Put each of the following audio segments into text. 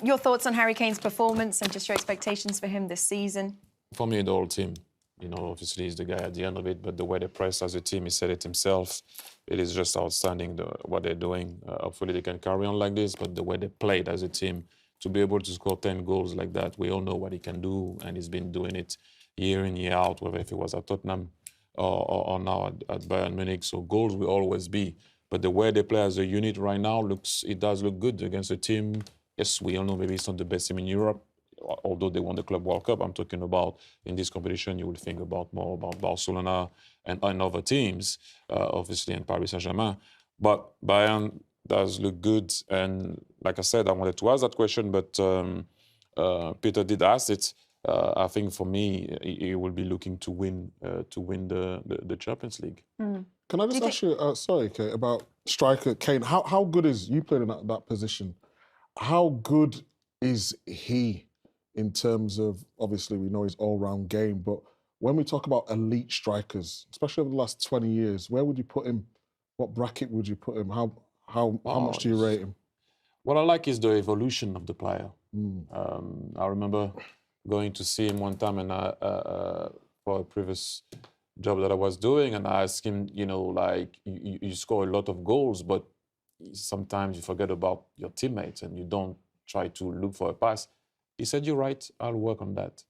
Your thoughts on Harry Kane's performance and just your expectations for him this season? For me, the whole team. You know, obviously he's the guy at the end of it, but the way they press as a team, he said it himself, it is just outstanding what they're doing. Hopefully they can carry on like this, but the way they played as a team, to be able to score 10 goals like that, we all know what he can do, and he's been doing it year in, year out, whether if it was at Tottenham or now at Bayern Munich. So goals will always be. But the way they play as a unit right now, it does look good against a team. Yes, we all know maybe it's not the best team in Europe, although they won the Club World Cup. I'm talking about in this competition, you will think more about Barcelona and other teams, obviously, and Paris Saint-Germain. But Bayern does look good. And like I said, I wanted to ask that question, but Peter did ask it. I think for me, he will be looking to win the Champions League. Mm. Can I just ask you, sorry, Kate, about striker Kane? How good is, you played in that position, how good is he in terms of, obviously we know his all-round game, but when we talk about elite strikers, especially over the last 20 years, where would you put him? What bracket would you put him? How much do you rate him? What I like is the evolution of the player. I remember going to see him one time and for a previous job that I was doing, and I asked him, you know, like, you score a lot of goals, but sometimes you forget about your teammates and you don't try to look for a pass. He said, "You're right, I'll work on that."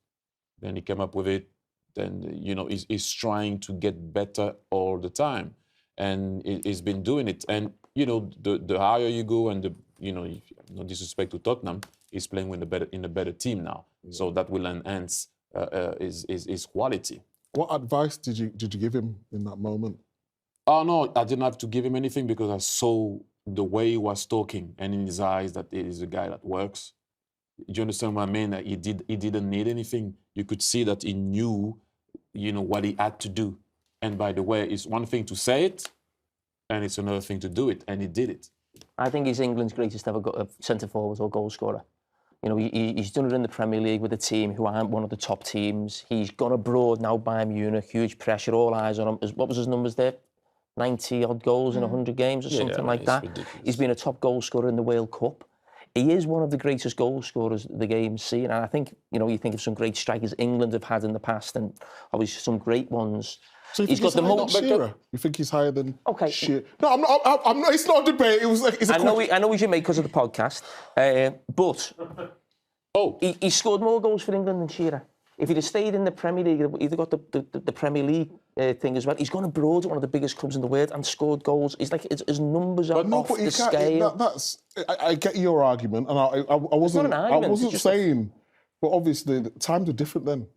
Then he came up with it. Then, you know, he's trying to get better all the time. And he's been doing it. And, you know, the higher you go and, you know, no disrespect to Tottenham, he's playing in a better team now. Yeah. So that will enhance his quality. What advice did you give him in that moment? Oh, no, I didn't have to give him anything because I saw the way he was talking and in his eyes that he is a guy that works. Do you understand what I mean? That he didn't need anything. You could see that he knew, you know, what he had to do. And by the way, it's one thing to say it, and it's another thing to do it, and he did it. I think he's England's greatest ever centre-forward or goal scorer. You know, he's done it in the Premier League with a team who aren't one of the top teams. He's gone abroad now, Bayern Munich, huge pressure, all eyes on him. What was his numbers there? 90-odd goals in 100 games or something like that. Ridiculous. He's been a top goal scorer in the World Cup. He is one of the greatest goal scorers the game's seen. And I think, you know, you think of some great strikers England have had in the past, and obviously some great ones. So he's got the most. You think he's higher than? Okay. Shearer? No, I'm not. It's not a debate. It was like. I know he's your mate because of the podcast, but he scored more goals for England than Shearer. If he'd have stayed in the Premier League, he'd have got the Premier League thing as well. He's gone abroad to one of the biggest clubs in the world and scored goals. He's like, his numbers are off the scale. I get your argument, and I wasn't. I wasn't saying, but obviously the times are different then.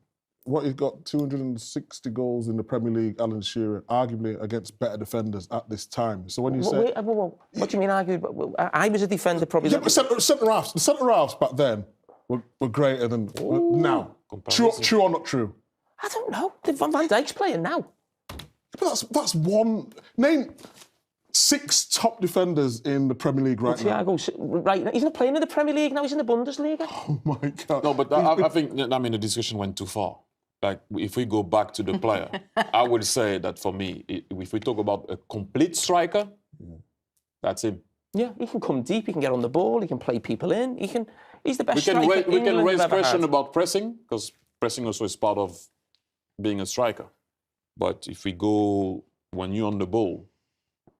What, he's got 260 goals in the Premier League, Alan Shearer, arguably against better defenders at this time. So when you say... What do you mean arguably? I was a defender probably... Yeah, but centre-halves back then were greater than now. True or not true? I don't know. Van Dijk's playing now. But that's one... Name 6 top defenders in the Premier League right now. Right now. He's not playing in the Premier League now, he's in the Bundesliga. Oh my God. No, but I think, I mean, the discussion went too far. Like, if we go back to the player, I would say that for me, if we talk about a complete striker, that's him. Yeah, he can come deep, he can get on the ball, he can play people in, he's the best striker We can raise question about pressing, because pressing also is part of being a striker. But if we go, when you're on the ball,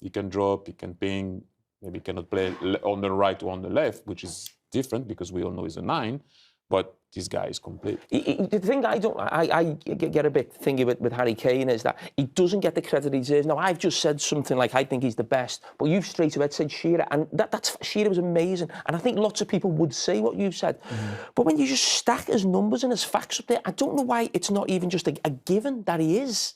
he can drop, he can ping, maybe he cannot play on the right or on the left, which is different because we all know he's a 9. But this guy is complete. The thing I get a bit thingy with Harry Kane is that he doesn't get the credit he deserves. Now, I've just said something like, I think he's the best, but you've straight away said Shearer, and Shearer was amazing. And I think lots of people would say what you've said. But when you just stack his numbers and his facts up there, I don't know why it's not even just a given that he is.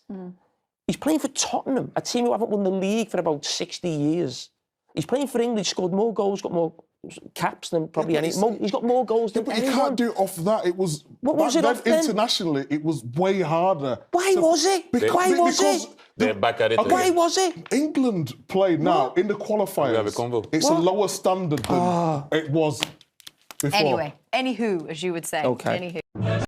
He's playing for Tottenham, a team who haven't won the league for about 60 years. He's playing for England, he's scored more goals, got more caps than probably any. He's got more goals than anyone. You can't do it off that. It was... What was it off then? Internationally, it was way harder. Why was it? Why was it? They're back at it again. Why was it? England played now in the qualifiers. We have a convo. It's a lower standard than it was before. Anyway, anywho, as you would say. Okay. Anywho.